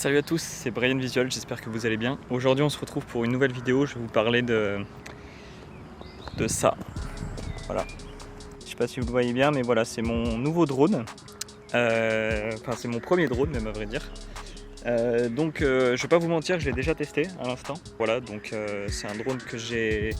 Salut à tous, c'est Brian Visual, j'espère que vous allez bien. Aujourd'hui on se retrouve pour une nouvelle vidéo, je vais vous parler de ça. Voilà. Je sais pas si vous le voyez bien, mais voilà, c'est mon nouveau drone. Enfin c'est mon premier drone même à vrai dire. Je vais pas vous mentir, je l'ai déjà testé à l'instant. Voilà, donc c'est un drone que j'ai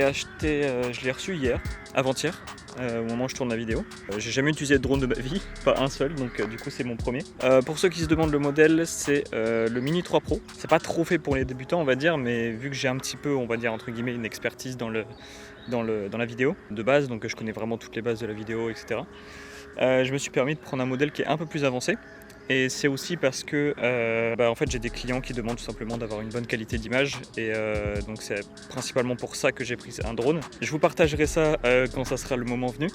acheté, je l'ai reçu hier, avant-hier. Au moment où je tourne la vidéo. J'ai jamais utilisé de drone de ma vie, pas un seul, donc du coup c'est mon premier. Pour ceux qui se demandent le modèle, c'est le Mini 3 Pro. C'est pas trop fait pour les débutants on va dire, mais vu que j'ai un petit peu, on va dire entre guillemets, une expertise dans la vidéo de base, donc je connais vraiment toutes les bases de la vidéo, etc. Je me suis permis de prendre un modèle qui est un peu plus avancé. Et c'est aussi parce que en fait, j'ai des clients qui demandent tout simplement d'avoir une bonne qualité d'image et donc c'est principalement pour ça que j'ai pris un drone. Je vous partagerai ça quand ça sera le moment venu.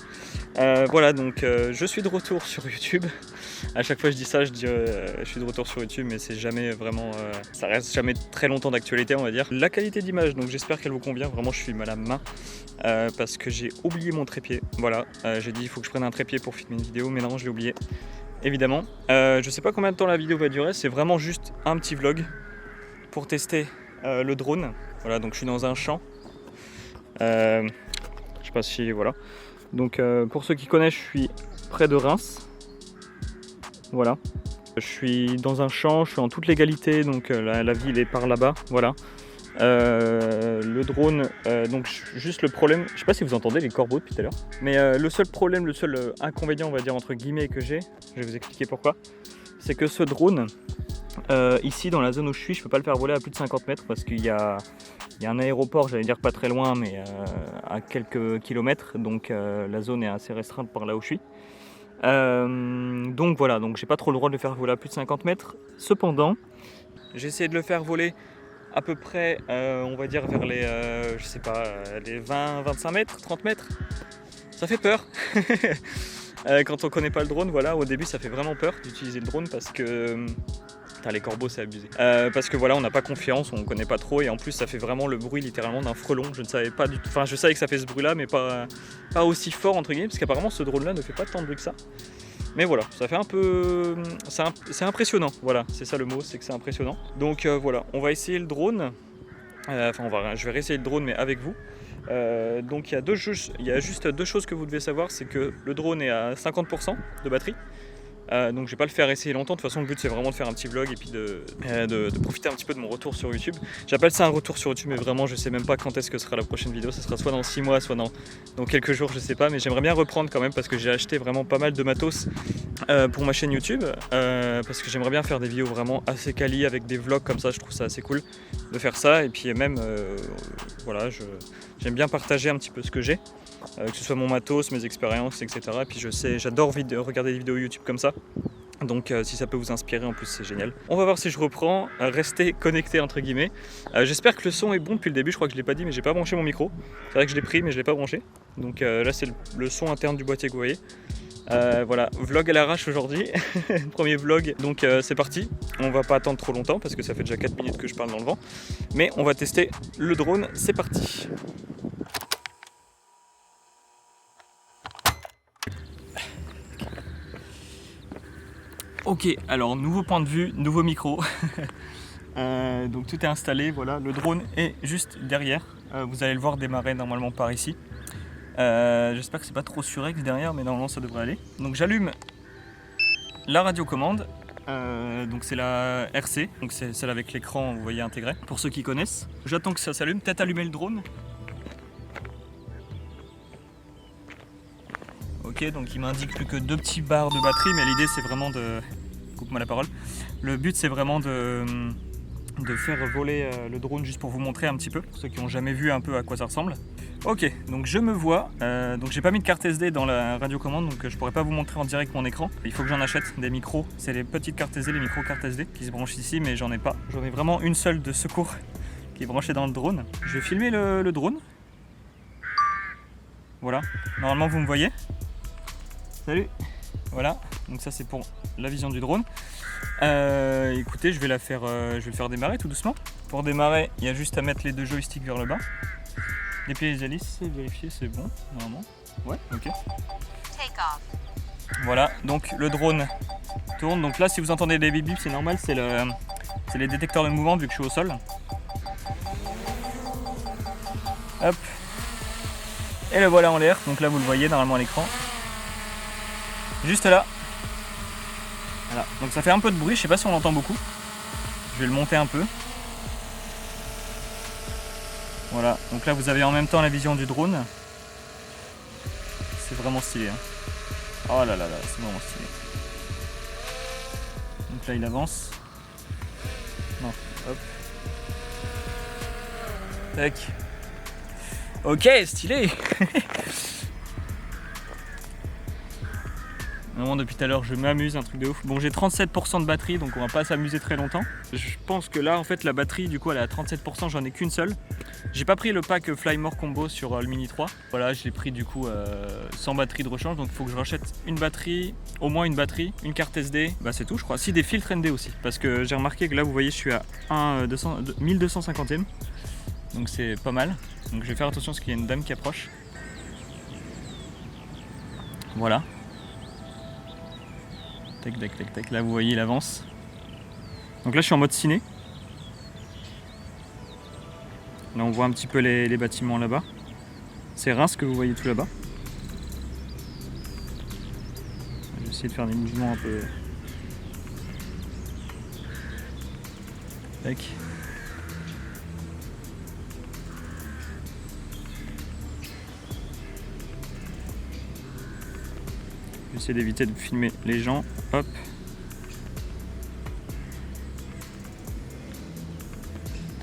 Voilà, donc je suis de retour sur YouTube. À chaque fois je dis ça, je dis je suis de retour sur YouTube, mais c'est jamais vraiment, ça reste jamais très longtemps d'actualité on va dire. La qualité d'image, donc j'espère qu'elle vous convient. Vraiment, je suis mal à main parce que j'ai oublié mon trépied. Voilà, j'ai dit il faut que je prenne un trépied pour filmer une vidéo, mais non, je l'ai oublié. Évidemment, je sais pas combien de temps la vidéo va durer, c'est vraiment juste un petit vlog pour tester le drone. Voilà, donc je suis dans un champ. Je sais pas si voilà. Donc pour ceux qui connaissent, je suis près de Reims. Voilà. Je suis dans un champ, je suis en toute légalité, donc la ville est par là-bas. Voilà. Le drone, donc juste le problème, je sais pas si vous entendez les corbeaux depuis tout à l'heure, mais le seul problème, le seul inconvénient on va dire entre guillemets que j'ai, je vais vous expliquer pourquoi, c'est que ce drone, ici dans la zone où je suis, je peux pas le faire voler à plus de 50 mètres parce qu'il y a un aéroport, j'allais dire pas très loin, mais à quelques kilomètres, donc la zone est assez restreinte par là où je suis. Donc voilà, donc j'ai pas trop le droit de le faire voler à plus de 50 mètres. Cependant, j'ai essayé de le faire voler à peu près, on va dire vers les, je sais pas, les 20, 25 mètres, 30 mètres. Ça fait peur. Quand on connaît pas le drone, voilà, au début ça fait vraiment peur d'utiliser le drone parce que les corbeaux c'est abusé. Parce que voilà, on n'a pas confiance, on connaît pas trop et en plus ça fait vraiment le bruit littéralement d'un frelon. Je ne savais pas du tout, enfin je savais que ça fait ce bruit là, mais pas aussi fort entre guillemets, parce qu'apparemment ce drone là ne fait pas tant de bruit que ça. Mais voilà, ça fait un peu... c'est impressionnant, voilà, c'est ça le mot, c'est que c'est impressionnant. Donc voilà, on va essayer le drone. Je vais réessayer le drone mais avec vous. Donc il y a juste deux choses que vous devez savoir, c'est que le drone est à 50% de batterie. Donc je vais pas le faire essayer longtemps, de toute façon le but c'est vraiment de faire un petit vlog et puis de profiter un petit peu de mon retour sur YouTube. J'appelle ça un retour sur YouTube, mais vraiment je sais même pas quand est-ce que sera la prochaine vidéo, ce sera soit dans 6 mois, soit dans quelques jours, je sais pas, mais j'aimerais bien reprendre quand même parce que j'ai acheté vraiment pas mal de matos pour ma chaîne YouTube, parce que j'aimerais bien faire des vidéos vraiment assez quali avec des vlogs comme ça, je trouve ça assez cool de faire ça, et puis même voilà, j'aime bien partager un petit peu ce que j'ai. Que ce soit mon matos, mes expériences, etc. Et puis j'adore regarder des vidéos YouTube comme ça. Donc si ça peut vous inspirer, en plus c'est génial. On va voir si je reprends, restez connectés entre guillemets. J'espère que le son est bon depuis le début, je crois que je l'ai pas dit, mais j'ai pas branché mon micro. C'est vrai que je l'ai pris mais je l'ai pas branché. Donc là c'est le son interne du boîtier que vous voyez. Voilà, vlog à l'arrache aujourd'hui, premier vlog, donc c'est parti. On va pas attendre trop longtemps parce que ça fait déjà 4 minutes que je parle dans le vent. Mais on va tester le drone, c'est parti. Ok, alors nouveau point de vue, nouveau micro. Donc tout est installé, voilà, le drone est juste derrière. Vous allez le voir démarrer normalement par ici. J'espère que c'est pas trop surex derrière, mais normalement ça devrait aller. Donc j'allume la radiocommande. Donc c'est la RC, donc c'est celle avec l'écran, vous voyez, intégré. Pour ceux qui connaissent, j'attends que ça s'allume. Peut-être allumer le drone. Ok, donc il m'indique plus que 2 petits barres de batterie, mais l'idée c'est vraiment de... Coupe-moi la parole. Le but c'est vraiment de faire voler le drone juste pour vous montrer un petit peu, pour ceux qui n'ont jamais vu un peu à quoi ça ressemble. Ok, donc je me vois, donc j'ai pas mis de carte SD dans la radiocommande, donc je pourrais pas vous montrer en direct mon écran. Il faut que j'en achète des micros, c'est les petites cartes SD, les micros cartes SD qui se branchent ici, mais j'en ai pas. J'en ai vraiment une seule de secours qui est branchée dans le drone. Je vais filmer le drone. Voilà, normalement vous me voyez. Salut. Voilà, donc ça c'est pour la vision du drone. Écoutez, je vais le faire démarrer tout doucement. Pour démarrer, il y a juste à mettre les 2 joysticks vers le bas. Déplier les hélices, vérifier, c'est bon, normalement. Ouais, ok. Voilà, donc le drone tourne. Donc là, si vous entendez des bip bip, c'est normal, c'est les détecteurs de mouvement vu que je suis au sol. Hop. Et le voilà en l'air. Donc là, vous le voyez normalement à l'écran. Juste là. Voilà. Donc ça fait un peu de bruit. Je sais pas si on l'entend beaucoup. Je vais le monter un peu. Voilà. Donc là, vous avez en même temps la vision du drone. C'est vraiment stylé. Hein. Oh là là là, c'est vraiment stylé. Donc là, il avance. Non, hop. Tac. Ok, stylé. Vraiment, depuis tout à l'heure, je m'amuse, un truc de ouf. Bon, j'ai 37% de batterie, donc on va pas s'amuser très longtemps. Je pense que là, en fait, la batterie, du coup, elle est à 37%, j'en ai qu'une seule. J'ai pas pris le pack Flymore Combo sur le Mini 3. Voilà, je l'ai pris du coup sans batterie de rechange, donc il faut que je rachète une batterie, au moins une batterie, une carte SD, bah c'est tout je crois. Si, des filtres ND aussi, parce que j'ai remarqué que là, vous voyez, je suis à 1250e, donc c'est pas mal. Donc je vais faire attention parce qu'il y a une dame qui approche. Voilà. Tac, tac, tac, tac. Là, vous voyez, il avance. Donc là, je suis en mode ciné. Là, on voit un petit peu les bâtiments là-bas. C'est Reims que vous voyez tout là-bas. Je vais essayer de faire des mouvements un peu... Tac. Je vais essayer d'éviter de filmer les gens. Hop.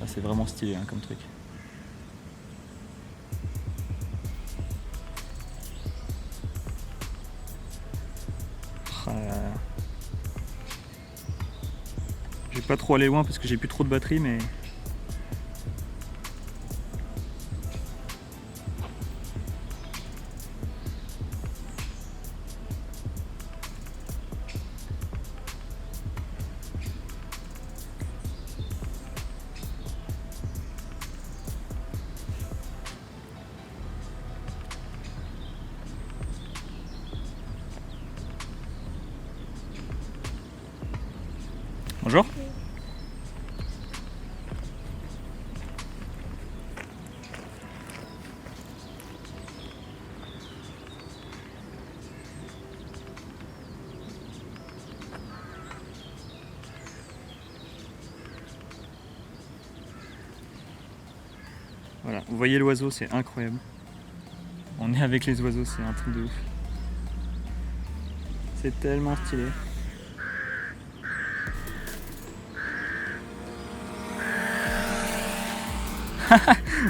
C'est vraiment stylé hein, comme truc. Je vais pas trop aller loin parce que j'ai plus trop de batterie, mais... Bonjour. Voilà, vous voyez l'oiseau, c'est incroyable. On est avec les oiseaux, c'est un truc de ouf. C'est tellement stylé.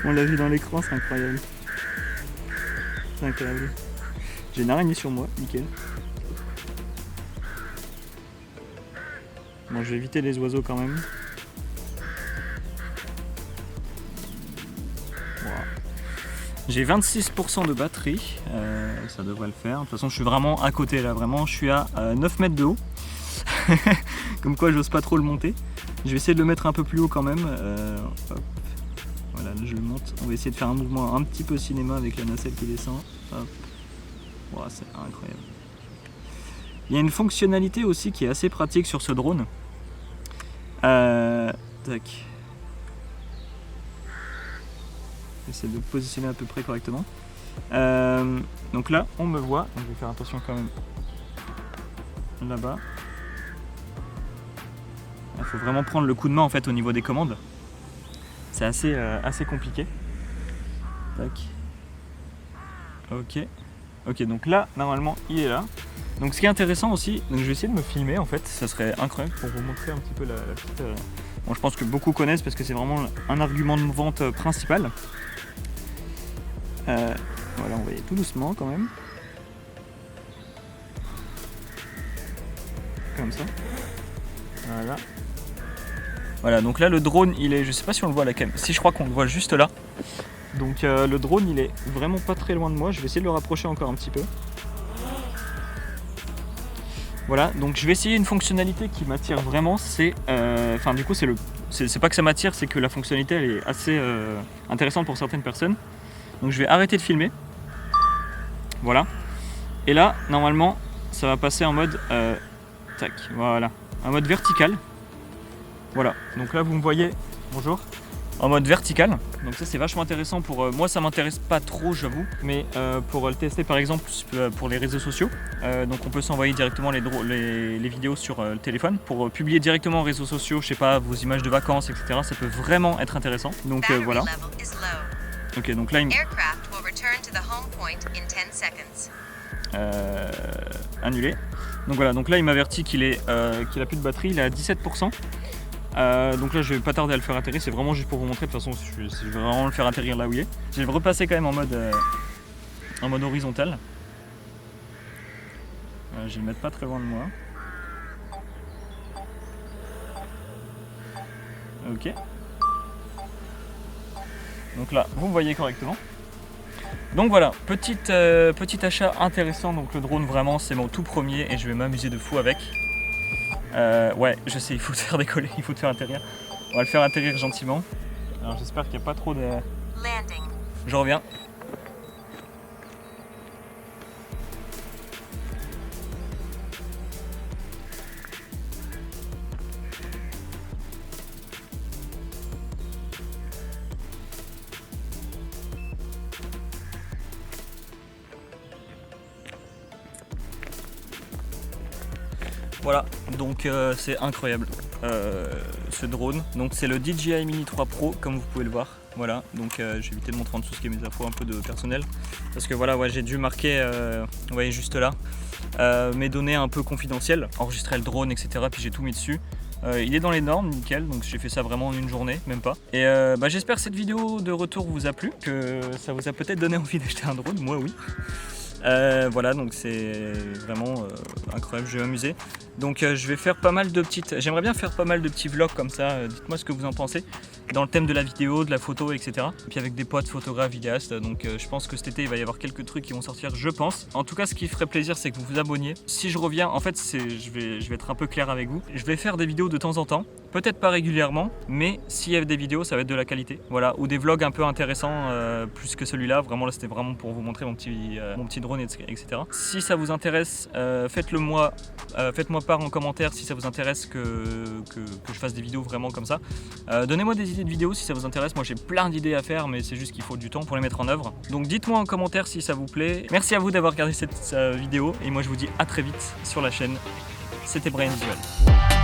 On l'a vu dans l'écran, c'est incroyable. C'est incroyable. J'ai une araignée sur moi, nickel. Bon, je vais éviter les oiseaux quand même. Wow. J'ai 26% de batterie, ça devrait le faire. De toute façon, je suis vraiment à côté là, vraiment. Je suis à 9 mètres de haut. Comme quoi, j'ose pas trop le monter. Je vais essayer de le mettre un peu plus haut quand même. Hop. Voilà, là, je le monte. On va essayer de faire un mouvement un petit peu cinéma avec la nacelle qui descend. Hop. Wow, c'est incroyable. Il y a une fonctionnalité aussi qui est assez pratique sur ce drone. Tac. J'essaie de le positionner à peu près correctement. Donc là, on me voit. Donc je vais faire attention quand même là-bas. Il faut vraiment prendre le coup de main en fait au niveau des commandes. C'est assez compliqué. Tac. Ok. Ok, donc là, normalement, il est là. Donc ce qui est intéressant aussi, donc je vais essayer de me filmer en fait, ça serait incroyable pour vous montrer un petit peu la petite... Bon, je pense que beaucoup connaissent parce que c'est vraiment un argument de vente principal. Voilà, on va y aller tout doucement quand même. Comme ça. Voilà. Voilà, donc là le drone il est, je sais pas si on le voit à la cam, si je crois qu'on le voit juste là. Donc le drone il est vraiment pas très loin de moi, je vais essayer de le rapprocher encore un petit peu. Voilà, donc je vais essayer une fonctionnalité qui m'attire vraiment, c'est, enfin du coup c'est pas que ça m'attire, c'est que la fonctionnalité elle est assez intéressante pour certaines personnes. Donc je vais arrêter de filmer, voilà, et là normalement ça va passer en mode Tac, voilà. Un mode vertical. Voilà, donc là vous me voyez, bonjour, en mode vertical. Donc ça c'est vachement intéressant pour moi, ça m'intéresse pas trop j'avoue, mais pour le tester par exemple pour les réseaux sociaux. Donc on peut s'envoyer directement les vidéos sur le téléphone pour publier directement aux réseaux sociaux, je sais pas, vos images de vacances, etc. Ça peut vraiment être intéressant. Donc voilà. Ok, donc là il annulé. Donc voilà, donc là il m'avertit qu'il a plus de batterie, il est à 17%. Donc là je vais pas tarder à le faire atterrir, c'est vraiment juste pour vous montrer, de toute façon je vais vraiment le faire atterrir là où il est. Je vais le repasser quand même en mode horizontal. Je vais le mettre pas très loin de moi. Ok. Donc là vous me voyez correctement. Donc voilà, petit achat intéressant, donc le drone vraiment c'est mon tout premier et je vais m'amuser de fou avec. Ouais, je sais, il faut te faire décoller, il faut te faire atterrir. On va le faire atterrir gentiment. Alors j'espère qu'il n'y a pas trop de... Je reviens. Voilà, donc c'est incroyable ce drone. Donc c'est le DJI Mini 3 Pro comme vous pouvez le voir. Voilà, donc j'ai évité de montrer en dessous ce qui est mes infos un peu de personnel. Parce que voilà, ouais, j'ai dû marquer, vous voyez juste là, mes données un peu confidentielles, enregistrer le drone, etc. Puis j'ai tout mis dessus. Il est dans les normes, nickel, donc j'ai fait ça vraiment en une journée, même pas. Et j'espère que cette vidéo de retour vous a plu, que ça vous a peut-être donné envie d'acheter un drone, moi oui. Voilà, donc c'est vraiment incroyable, je vais m'amuser. Donc je vais faire pas mal de petites... J'aimerais bien faire pas mal de petits vlogs comme ça, dites-moi ce que vous en pensez. Dans le thème de la vidéo, de la photo, etc. Et puis avec des potes photographes, vidéastes, donc je pense que cet été il va y avoir quelques trucs qui vont sortir, je pense. En tout cas, ce qui ferait plaisir, c'est que vous vous abonniez. Si je reviens, en fait, je vais être un peu clair avec vous. Je vais faire des vidéos de temps en temps, peut-être pas régulièrement, mais s'il y a des vidéos, ça va être de la qualité. Voilà, ou des vlogs un peu intéressants, plus que celui-là. Vraiment, là, c'était vraiment pour vous montrer mon petit drone, etc. Si ça vous intéresse, faites-le moi. Faites-moi part en commentaire si ça vous intéresse que je fasse des vidéos vraiment comme ça. Donnez-moi des idées de vidéos si ça vous intéresse. Moi j'ai plein d'idées à faire, mais c'est juste qu'il faut du temps pour les mettre en œuvre. Donc dites-moi en commentaire si ça vous plaît. Merci à vous d'avoir regardé cette vidéo et moi je vous dis à très vite sur la chaîne. C'était Brian Visual.